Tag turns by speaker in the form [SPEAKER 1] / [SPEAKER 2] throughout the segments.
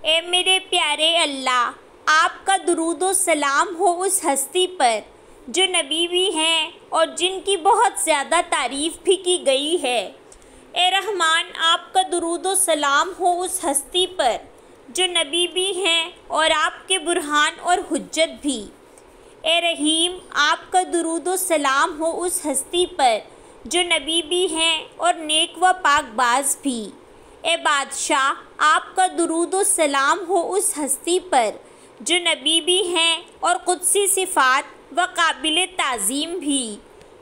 [SPEAKER 1] اے میرے پیارے اللہ، آپ کا درود و سلام ہو اس ہستی پر جو نبی بھی ہیں اور جن کی بہت زیادہ تعریف بھی کی گئی ہے۔ اے رحمان، آپ کا درود و سلام ہو اس ہستی پر جو نبی بھی ہیں اور آپ کے برہان اور حجت بھی۔ اے رحیم، آپ کا درود و سلام ہو اس ہستی پر جو نبی بھی ہیں اور نیک و پاک باز بھی۔ اے بادشاہ، آپ کا درود و سلام ہو اس ہستی پر جو نبی بھی ہیں اور قدسی صفات و قابل تعظیم بھی۔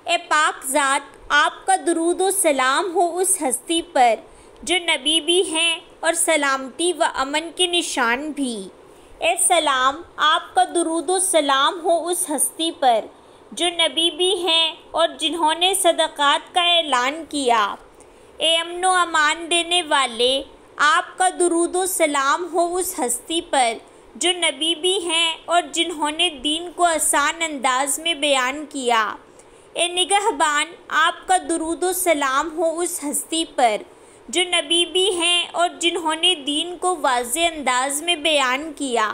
[SPEAKER 1] اے پاک ذات، آپ کا درود و سلام ہو اس ہستی پر جو نبی بھی ہیں اور سلامتی و امن کے نشان بھی۔ اے سلام، آپ کا درود و سلام ہو اس ہستی پر جو نبی بھی ہیں اور جنہوں نے صدقات کا اعلان کیا۔ اے امن و امان دینے والے، آپ کا درود و سلام ہو اس ہستی پر جو نبی بھی ہیں اور جنہوں نے دین کو آسان انداز میں بیان کیا۔ اے نگہبان، آپ کا درود و سلام ہو اس ہستی پر جو نبی بھی ہیں اور جنہوں نے دین کو واضح انداز میں بیان کیا۔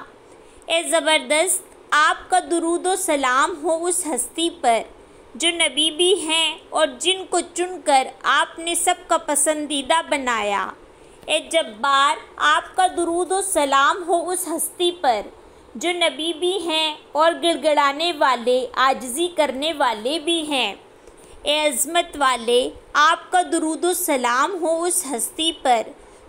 [SPEAKER 1] اے زبردست، آپ کا درود و سلام ہو اس ہستی پر جو نبی بھی ہیں اور جن کو چن کر آپ نے سب کا پسندیدہ بنایا۔ اے جبار، آپ کا درود و سلام ہو اس ہستی پر جو نبی بھی ہیں اور گڑ گڑانے والے، عاجزی کرنے والے بھی ہیں۔ اے عظمت والے، آپ کا درود و سلام ہو اس ہستی پر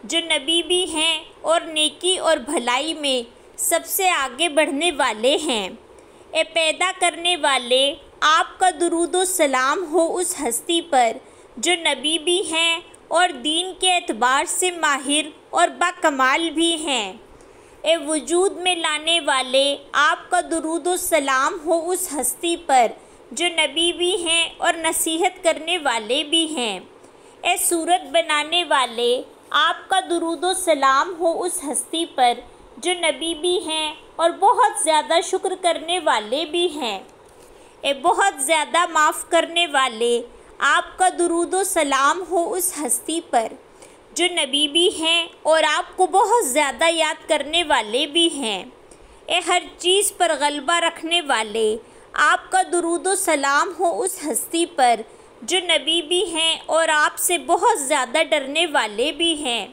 [SPEAKER 1] جو نبی بھی ہیں اور نیکی اور بھلائی میں سب سے آگے بڑھنے والے ہیں۔ اے پیدا کرنے والے، آپ کا درود و سلام ہو اس ہستی پر جو نبی بھی ہیں اور دین کے اعتبار سے ماہر اور باکمال بھی ہیں۔ اے وجود میں لانے والے، آپ کا درود و سلام ہو اس ہستی پر جو نبی بھی ہیں اور نصیحت کرنے والے بھی ہیں۔ اے صورت بنانے والے، آپ کا درود و سلام ہو اس ہستی پر جو نبی بھی ہیں اور بہت زیادہ شکر کرنے والے بھی ہیں۔ اے بہت زیادہ معاف کرنے والے، آپ کا درود و سلام ہو اس ہستی پر جو نبی بھی ہیں اور آپ کو بہت زیادہ یاد کرنے والے بھی ہیں۔ اے ہر چیز پر غلبہ رکھنے والے، آپ کا درود و سلام ہو اس ہستی پر جو نبی بھی ہیں اور آپ سے بہت زیادہ ڈرنے والے بھی ہیں۔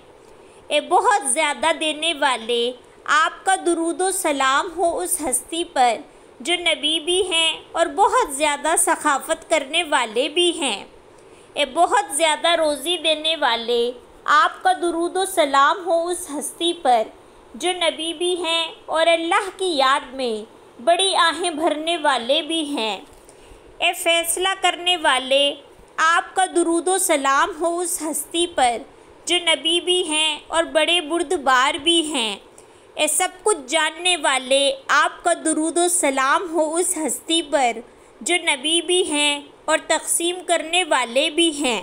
[SPEAKER 1] اے بہت زیادہ دینے والے، آپ کا درود و سلام ہو اس ہستی پر جو نبی بھی ہیں اور بہت زیادہ سخاوت کرنے والے بھی ہیں۔ اے بہت زیادہ روزی دینے والے، آپ کا درود و سلام ہو اس ہستی پر جو نبی بھی ہیں اور اللہ کی یاد میں بڑی آہیں بھرنے والے بھی ہیں۔ اے فیصلہ کرنے والے، آپ کا درود و سلام ہو اس ہستی پر جو نبی بھی ہیں اور بڑے بردبار بھی ہیں۔ اے سب کچھ جاننے والے، آپ کا درود و سلام ہو اس ہستی پر جو نبی بھی ہیں اور تقسیم کرنے والے بھی ہیں۔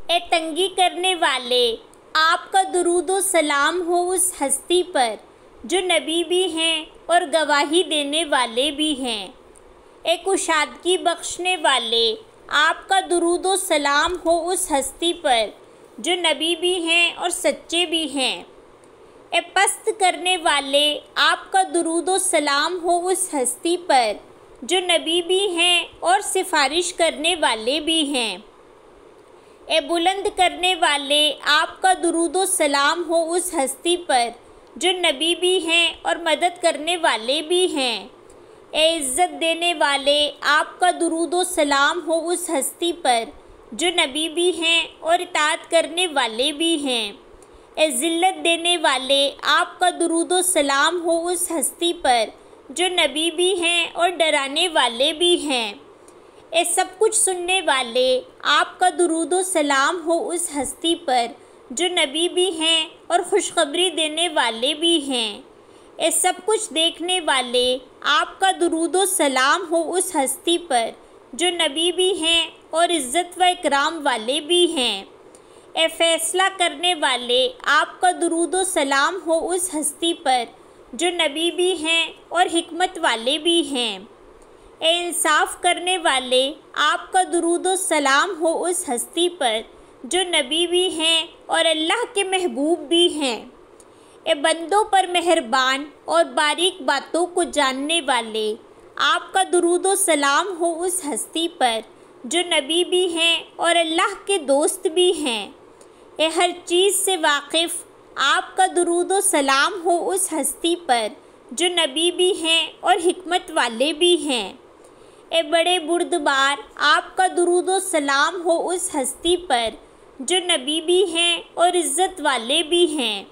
[SPEAKER 1] اے تنگی کرنے والے، آپ کا درود و سلام ہو اس ہستی پر جو نبی بھی ہیں اور گواہی دینے والے بھی ہیں۔ اے کشادگی بخشنے والے، آپ کا درود و سلام ہو اس ہستی پر جو نبی بھی ہیں اور سچے بھی ہیں۔ اے پست کرنے والے، آپ کا درود و سلام ہو اس ہستی پر جو نبی بھی ہیں اور سفارش کرنے والے بھی ہیں۔ اے بلند کرنے والے، آپ کا درود و سلام ہو اس ہستی پر جو نبی بھی ہیں اور مدد کرنے والے بھی ہیں۔ اے عزت دینے والے، آپ کا درود و سلام ہو اس ہستی پر جو نبی بھی ہیں اور اطاعت کرنے والے بھی ہیں۔ اے ذلت دینے والے، آپ کا درود و سلام ہو اس ہستی پر جو نبی بھی ہیں اور ڈرانے والے بھی ہیں۔ اے سب کچھ سننے والے، آپ کا درود و سلام ہو اس ہستی پر جو نبی بھی ہیں اور خوشخبری دینے والے بھی ہیں۔ اے سب کچھ دیکھنے والے، آپ کا درود و سلام ہو اس ہستی پر جو نبی بھی ہیں اور عزت و اکرام والے بھی ہیں۔ اے فیصلہ کرنے والے، آپ کا درود و سلام ہو اس ہستی پر جو نبی بھی ہیں اور حکمت والے بھی ہیں۔ اے انصاف کرنے والے، آپ کا درود و سلام ہو اس ہستی پر جو نبی بھی ہیں اور اللہ کے محبوب بھی ہیں۔ اے بندوں پر مہربان اور باریک باتوں کو جاننے والے، آپ کا درود و سلام ہو اس ہستی پر جو نبی بھی ہیں اور اللہ کے دوست بھی ہیں۔ اے ہر چیز سے واقف، آپ کا درود و سلام ہو اس ہستی پر جو نبی بھی ہیں اور حکمت والے بھی ہیں۔ اے بڑے بردبار، آپ کا درود و سلام ہو اس ہستی پر جو نبی بھی ہیں اور عزت والے بھی ہیں۔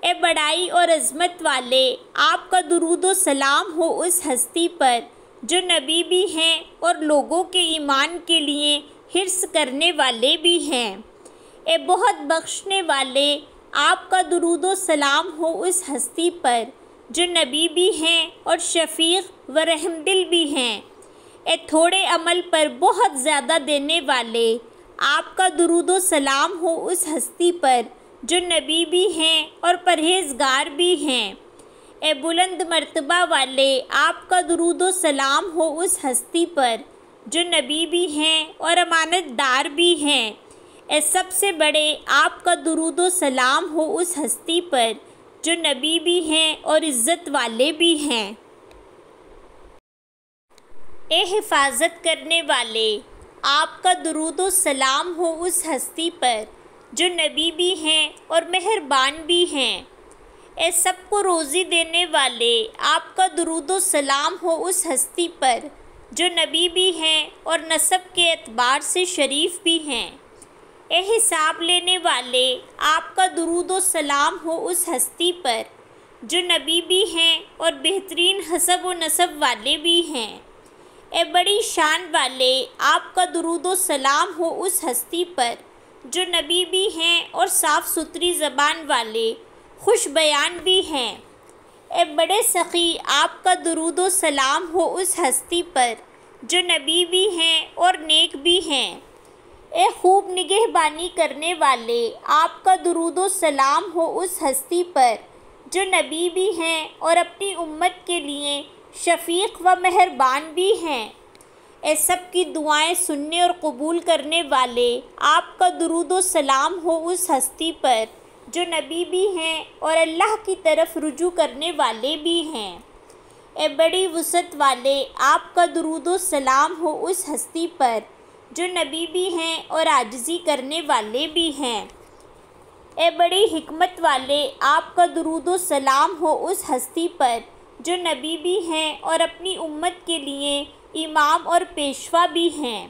[SPEAKER 1] اے بڑائی اور عظمت والے، آپ کا درود و سلام ہو اس ہستی پر جو نبی بھی ہیں اور لوگوں کے ایمان کے لیے حرص کرنے والے بھی ہیں۔ اے بہت بخشنے والے، آپ کا درود و سلام ہو اس ہستی پر جو نبی بھی ہیں اور شفیق و رحم دل بھی ہیں۔ اے تھوڑے عمل پر بہت زیادہ دینے والے، آپ کا درود و سلام ہو اس ہستی پر جو نبی بھی ہیں اور پرہیزگار بھی ہیں۔ اے بلند مرتبہ والے، آپ کا درود و سلام ہو اس ہستی پر جو نبی بھی ہیں اور امانت دار بھی ہیں۔ اے سب سے بڑے، آپ کا درود و سلام ہو اس ہستی پر جو نبی بھی ہیں اور عزت والے بھی ہیں۔ اے حفاظت کرنے والے، آپ کا درود و سلام ہو اس ہستی پر جو نبی بھی ہیں اور مہربان بھی ہیں۔ اے سب کو روزی دینے والے، آپ کا درود و سلام ہو اس ہستی پر جو نبی بھی ہیں اور نسب کے اعتبار سے شریف بھی ہیں۔ اے حساب لینے والے، آپ کا درود و سلام ہو اس ہستی پر جو نبی بھی ہیں اور بہترین حسب و نسب والے بھی ہیں۔ اے بڑی شان والے، آپ کا درود و سلام ہو اس ہستی پر جو نبی بھی ہیں اور صاف ستھری زبان والے، خوش بیان بھی ہیں۔ اے بڑے سخی، آپ کا درود و سلام ہو اس ہستی پر جو نبی بھی ہیں اور نیک بھی ہیں۔ اے خوب نگہبانی کرنے والے، آپ کا درود و سلام ہو اس ہستی پر جو نبی بھی ہیں اور اپنی امت کے لیے شفیق و مہربان بھی ہیں۔ اے سب کی دعائیں سننے اور قبول کرنے والے، آپ کا درود و سلام ہو اس ہستی پر جو نبی بھی ہیں اور اللہ کی طرف رجوع کرنے والے بھی ہیں۔ اے بڑی وسعت والے، آپ کا درود و سلام ہو اس ہستی پر جو نبی بھی ہیں اور عاجزی کرنے والے بھی ہیں۔ اے بڑی حکمت والے، آپ کا درود و سلام ہو اس ہستی پر جو نبی بھی ہیں اور اپنی امت کے لیے امام اور پیشوا بھی ہیں۔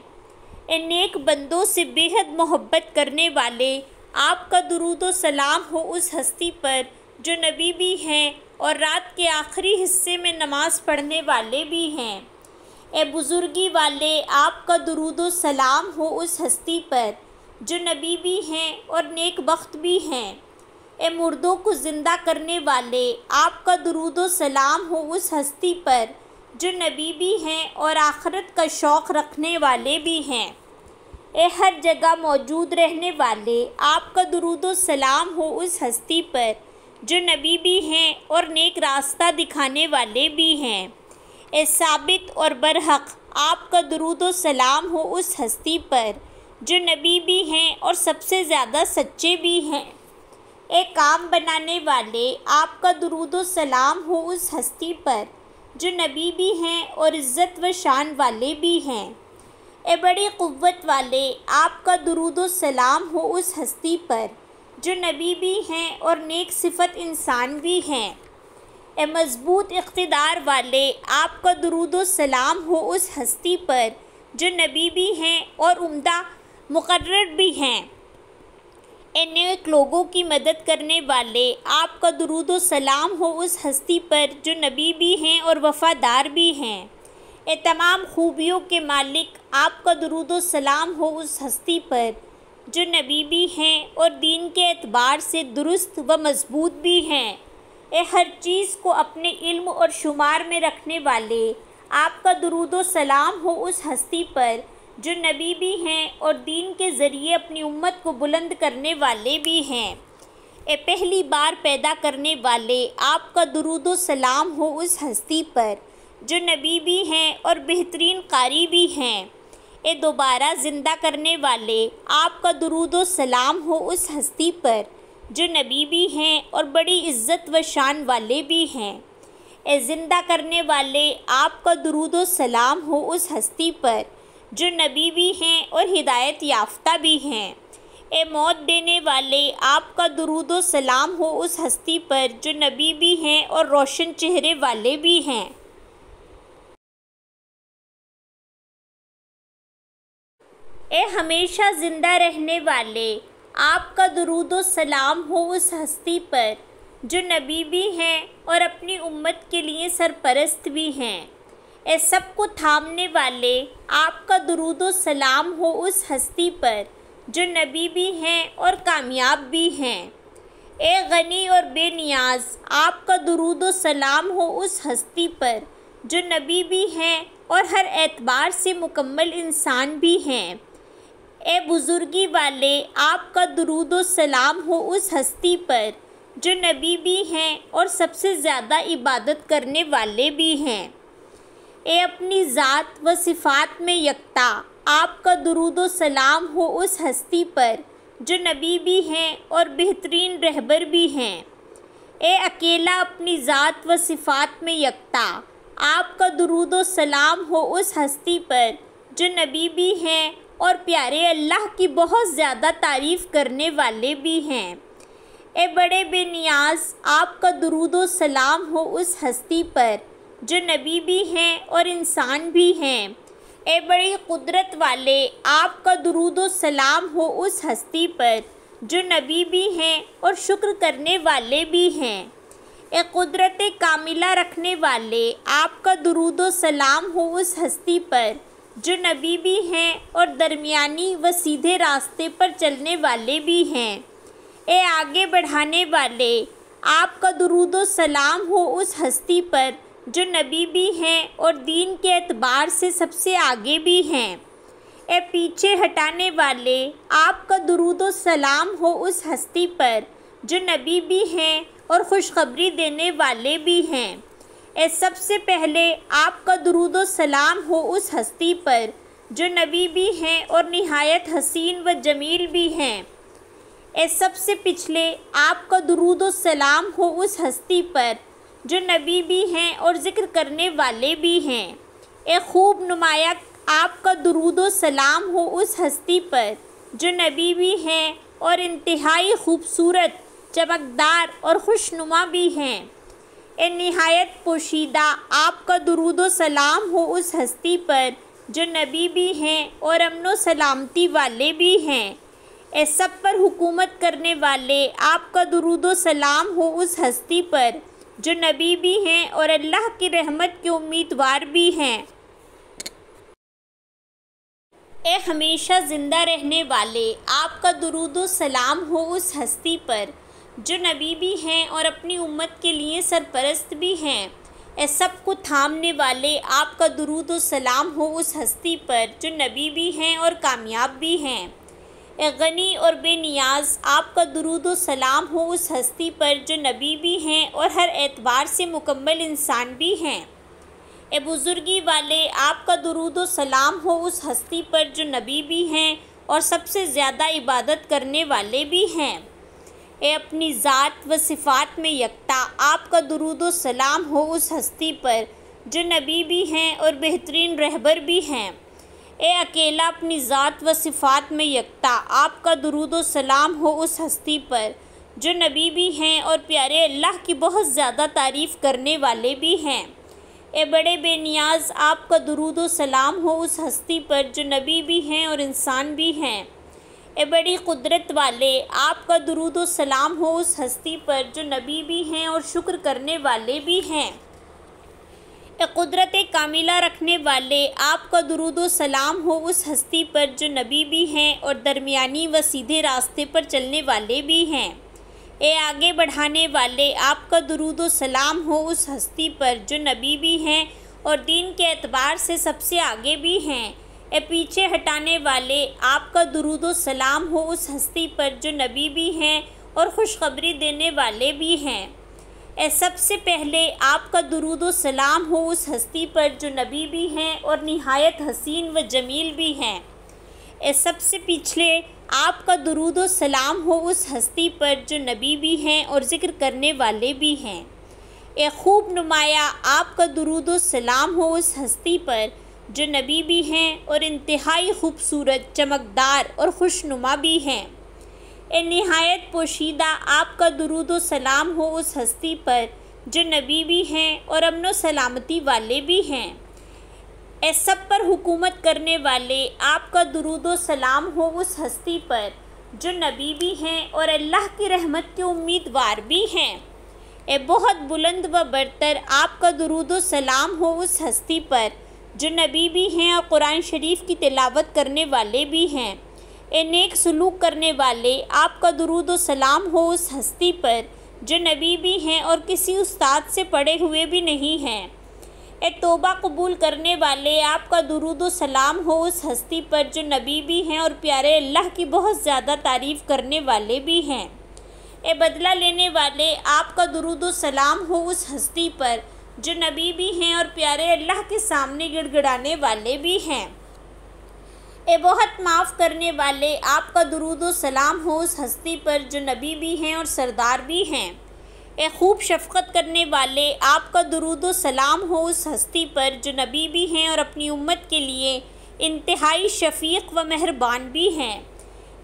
[SPEAKER 1] اے نیک بندوں سے بے حد محبت کرنے والے، آپ کا درود و سلام ہو اس ہستی پر جو نبی بھی ہیں اور رات کے آخری حصے میں نماز پڑھنے والے بھی ہیں۔ اے بزرگی والے، آپ کا درود و سلام ہو اس ہستی پر جو نبی بھی ہیں اور نیک بخت بھی ہیں۔ اے مردوں کو زندہ کرنے والے، آپ کا درود و سلام ہو اس ہستی پر جو نبی بھی ہیں اور آخرت کا شوق رکھنے والے بھی ہیں۔ اے ہر جگہ موجود رہنے والے، آپ کا درود و سلام ہو اس ہستی پر جو نبی بھی ہیں اور نیک راستہ دکھانے والے بھی ہیں۔ اے ثابت اور برحق، آپ کا درود و سلام ہو اس ہستی پر جو نبی بھی ہیں اور سب سے زیادہ سچے بھی ہیں۔ اے کام بنانے والے، آپ کا درود و سلام ہو اس ہستی پر جو نبی بھی ہیں اور عزت و شان والے بھی ہیں۔ اے بڑی قوت والے، آپ کا درود و سلام ہو اس ہستی پر جو نبی بھی ہیں اور نیک صفت انسان بھی ہیں۔ اے مضبوط اقتدار والے، آپ کا درود و سلام ہو اس ہستی پر جو نبی بھی ہیں اور عمدہ مقرر بھی ہیں۔ اے نیک لوگوں کی مدد کرنے والے، آپ کا درود و سلام ہو اس ہستی پر جو نبی بھی ہیں اور وفادار بھی ہیں۔ اے تمام خوبیوں کے مالک، آپ کا درود و سلام ہو اس ہستی پر جو نبی بھی ہیں اور دین کے اعتبار سے درست و مضبوط بھی ہیں۔ اے ہر چیز کو اپنے علم اور شمار میں رکھنے والے، آپ کا درود و سلام ہو اس ہستی پر جو نبی بھی ہیں اور دین کے ذریعے اپنی امت کو بلند کرنے والے بھی ہیں۔ اے پہلی بار پیدا کرنے والے، آپ کا درود و سلام ہو اس ہستی پر جو نبی بھی ہیں اور بہترین قاری بھی ہیں۔ اے دوبارہ زندہ کرنے والے، آپ کا درود و سلام ہو اس ہستی پر جو نبی بھی ہیں اور بڑی عزت و شان والے بھی ہیں۔ اے زندہ کرنے والے، آپ کا درود و سلام ہو اس ہستی پر جو نبی بھی ہیں اور ہدایت یافتہ بھی ہیں۔ اے موت دینے والے، آپ کا درود و سلام ہو اس ہستی پر جو نبی بھی ہیں اور روشن چہرے والے بھی ہیں۔ اے ہمیشہ زندہ رہنے والے، آپ کا درود و سلام ہو اس ہستی پر جو نبی بھی ہیں اور اپنی امت کے لیے سرپرست بھی ہیں۔ اے سب کو تھامنے والے، آپ کا درود و سلام ہو اس ہستی پر جو نبی بھی ہیں اور کامیاب بھی ہیں۔ اے غنی اور بے نیاز، آپ کا درود و سلام ہو اس ہستی پر جو نبی بھی ہیں اور ہر اعتبار سے مکمل انسان بھی ہیں۔ اے بزرگی والے، آپ کا درود و سلام ہو اس ہستی پر جو نبی بھی ہیں اور سب سے زیادہ عبادت کرنے والے بھی ہیں۔ اے اپنی ذات و صفات میں یکتا، آپ کا درود و سلام ہو اس ہستی پر جو نبی بھی ہیں اور بہترین رہبر بھی ہیں۔ اے اکیلا اپنی ذات و صفات میں یکتا، آپ کا درود و سلام ہو اس ہستی پر جو نبی بھی ہیں اور پیارے اللہ کی بہت زیادہ تعریف کرنے والے بھی ہیں۔ اے بڑے بے نیاز، آپ کا درود و سلام ہو اس ہستی پر جو نبی بھی ہیں اور انسان بھی ہیں۔ اے بڑی قدرت والے، آپ کا درود و سلام ہو اس ہستی پر جو نبی بھی ہیں اور شکر کرنے والے بھی ہیں۔ اے قدرت کاملہ رکھنے والے، آپ کا درود و سلام ہو اس ہستی پر جو نبی بھی ہیں اور درمیانی و سیدھے راستے پر چلنے والے بھی ہیں۔ اے آگے بڑھانے والے، آپ کا درود و سلام ہو اس ہستی پر جو نبی بھی ہیں اور دین کے اعتبار سے سب سے آگے بھی ہیں۔ اے پیچھے ہٹانے والے، آپ کا درود و سلام ہو اس ہستی پر جو نبی بھی ہیں اور خوشخبری دینے والے بھی ہیں۔ اے سب سے پہلے، آپ کا درود و سلام ہو اس ہستی پر جو نبی بھی ہیں اور نہایت حسین و جمیل بھی ہیں۔ اے سب سے پچھلے، آپ کا درود و سلام ہو اس ہستی پر جو نبی بھی ہیں اور ذکر کرنے والے بھی ہیں۔ اے خوب نمایاں، آپ کا درود و سلام ہو اس ہستی پر جو نبی بھی ہیں اور انتہائی خوبصورت، چمکدار اور خوشنما بھی ہیں۔ اے نہایت پوشیدہ، آپ کا درود و سلام ہو اس ہستی پر جو نبی بھی ہیں اور امن و سلامتی والے بھی ہیں۔ اے سب پر حکومت کرنے والے، آپ کا درود و سلام ہو اس ہستی پر جو نبی بھی ہیں اور اللہ کی رحمت کے امیدوار بھی ہیں۔ اے ہمیشہ زندہ رہنے والے، آپ کا درود و سلام ہو اس ہستی پر جو نبی بھی ہیں اور اپنی امت کے لیے سرپرست بھی ہیں۔ اے سب کو تھامنے والے، آپ کا درود و سلام ہو اس ہستی پر جو نبی بھی ہیں اور کامیاب بھی ہیں۔ اے غنی اور بے نیاز، آپ کا درود و سلام ہو اس ہستی پر جو نبی بھی ہیں اور ہر اعتبار سے مکمل انسان بھی ہیں۔ اے بزرگی والے، آپ کا درود و سلام ہو اس ہستی پر جو نبی بھی ہیں اور سب سے زیادہ عبادت کرنے والے بھی ہیں۔ اے اپنی ذات و صفات میں یکتا، آپ کا درود و سلام ہو اس ہستی پر جو نبی بھی ہیں اور بہترین رہبر بھی ہیں۔ اے اکیلا اپنی ذات و صفات میں یکتا، آپ کا درود و سلام ہو اس ہستی پر جو نبی بھی ہیں اور پیارے اللہ کی بہت زیادہ تعریف کرنے والے بھی ہیں۔ اے بڑے بے نیاز، آپ کا درود و سلام ہو اس ہستی پر جو نبی بھی ہیں اور انسان بھی ہیں۔ اے بڑی قدرت والے، آپ کا درود و سلام ہو اس ہستی پر جو نبی بھی ہیں اور شکر کرنے والے بھی ہیں۔ اے قدرت کاملہ رکھنے والے، آپ کا درود و سلام ہو اس ہستی پر جو نبی بھی ہیں اور درمیانی و سیدھے راستے پر چلنے والے بھی ہیں۔ اے آگے بڑھانے والے، آپ کا درود و سلام ہو اس ہستی پر جو نبی بھی ہیں اور دین کے اعتبار سے سب سے آگے بھی ہیں۔ اے پیچھے ہٹانے والے، آپ کا درود و سلام ہو اس ہستی پر جو نبی بھی ہیں اور خوشخبری دینے والے بھی ہیں۔ اے سب سے پہلے آپ کا درود و سلام ہو اس ہستی پر جو نبی بھی ہیں اور نہایت حسین و جمیل بھی ہیں۔ اے سب سے پچھلے آپ کا درود و سلام ہو اس ہستی پر جو نبی بھی ہیں اور ذکر کرنے والے بھی ہیں۔ اے خوب نمایاں آپ کا درود و سلام ہو اس ہستی پر جو نبی بھی ہیں اور انتہائی خوبصورت، چمکدار اور خوشنما بھی ہیں۔ اے نہایت پوشیدہ آپ کا درود و سلام ہو اس ہستی پر جو نبی بھی ہیں اور امن و سلامتی والے بھی ہیں۔ اے سب پر حکومت کرنے والے آپ کا درود و سلام ہو اس ہستی پر جو نبی بھی ہیں اور اللہ کی رحمت کے امیدوار بھی ہیں۔ اے بہت بلند و برتر آپ کا درود و سلام ہو اس ہستی پر جو نبی بھی ہیں اور قرآن شریف کی تلاوت کرنے والے بھی ہیں۔ اے نیک سلوک کرنے والے آپ کا درود و سلام ہو اس ہستی پر جو نبی بھی ہیں اور کسی استاد سے پڑھے ہوئے بھی نہیں ہیں۔ اے توبہ قبول کرنے والے آپ کا درود و سلام ہو اس ہستی پر جو نبی بھی ہیں اور پیارے اللہ کی بہت زیادہ تعریف کرنے والے بھی ہیں۔ اے بدلہ لینے والے آپ کا درود و سلام ہو اس ہستی پر جو نبی بھی ہیں اور پیارے اللہ کے سامنے گڑ گڑانے والے بھی ہیں۔ اے بہت معاف کرنے والے آپ کا درود و سلام ہو اس ہستی پر جو نبی بھی ہیں اور سردار بھی ہیں۔ اے خوب شفقت کرنے والے آپ کا درود و سلام ہو اس ہستی پر جو نبی بھی ہیں اور اپنی امت کے لیے انتہائی شفیق و مہربان بھی ہیں۔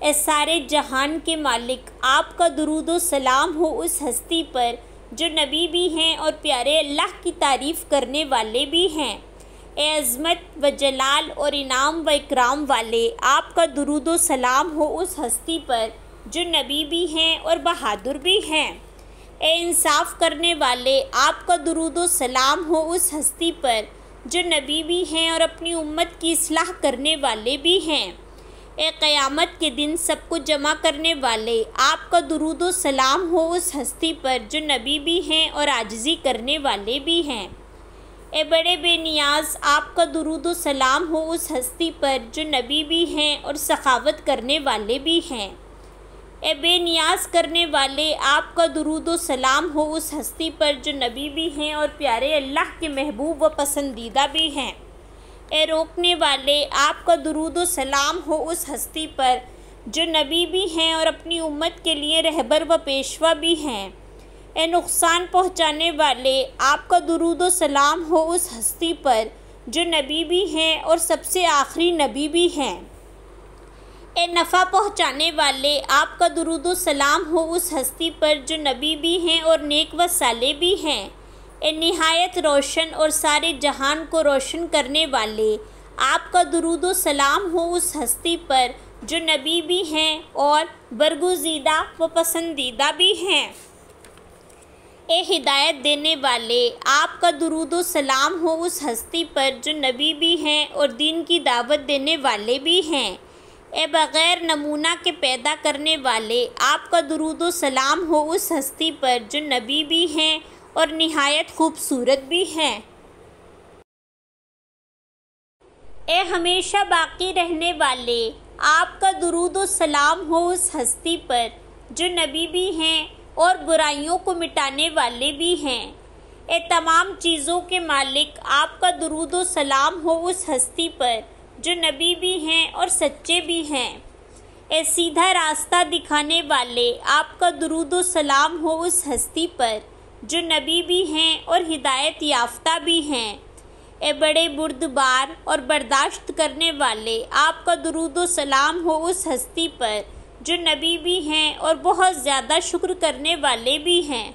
[SPEAKER 1] اے سارے جہان کے مالک آپ کا درود و سلام ہو اس ہستی پر جو نبی بھی ہیں اور پیارے اللہ کی تعریف کرنے والے بھی ہیں۔ اے عظمت و جلال اور انعام و اکرام والے آپ کا درود و سلام ہو اس ہستی پر جو نبی بھی ہیں اور بہادر بھی ہیں۔ اے انصاف کرنے والے آپ کا درود و سلام ہو اس ہستی پر جو نبی بھی ہیں اور اپنی امت کی اصلاح کرنے والے بھی ہیں۔ اے قیامت کے دن سب کو جمع کرنے والے آپ کا درود و سلام ہو اس ہستی پر جو نبی بھی ہیں اور عاجزی کرنے والے بھی ہیں۔ اے بڑے بے نیاز آپ کا درود و سلام ہو اس ہستی پر جو نبی بھی ہیں اور سخاوت کرنے والے بھی ہیں۔ اے بے نیاز کرنے والے آپ کا درود و سلام ہو اس ہستی پر جو نبی بھی ہیں اور پیارے اللہ کے محبوب و پسندیدہ بھی ہیں۔ اے روکنے والے آپ کا درود و سلام ہو اس ہستی پر جو نبی بھی ہیں اور اپنی امت کے لیے رہبر و پیشوا بھی ہیں۔ اے نقصان پہنچانے والے آپ کا درود و سلام ہو اس ہستی پر جو نبی بھی ہیں اور سب سے آخری نبی بھی ہیں۔ اے نفع پہنچانے والے آپ کا درود و سلام ہو اس ہستی پر جو نبی بھی ہیں اور نیک و صالح بھی ہیں۔ اے نہایت روشن اور سارے جہان کو روشن کرنے والے آپ کا درود و سلام ہو اس ہستی پر جو نبی بھی ہیں اور برگزیدہ و پسندیدہ بھی ہیں۔ اے ہدایت دینے والے آپ کا درود و سلام ہو اس ہستی پر جو نبی بھی ہیں اور دین کی دعوت دینے والے بھی ہیں۔ اے بغیر نمونہ کے پیدا کرنے والے آپ کا درود و سلام ہو اس ہستی پر جو نبی بھی ہیں اور نہایت خوبصورت بھی ہیں۔ اے ہمیشہ باقی رہنے والے آپ کا درود و سلام ہو اس ہستی پر جو نبی بھی ہیں اور برائیوں کو مٹانے والے بھی ہیں۔ اے تمام چیزوں کے مالک آپ کا درود و سلام ہو اس ہستی پر جو نبی بھی ہیں اور سچے بھی ہیں۔ اے سیدھا راستہ دکھانے والے آپ کا درود و سلام ہو اس ہستی پر جو نبی بھی ہیں اور ہدایت یافتہ بھی ہیں۔ اے بڑے بردبار اور برداشت کرنے والے آپ کا درود و سلام ہو اس ہستی پر جو نبی بھی ہیں اور بہت زیادہ شکر کرنے والے بھی ہیں۔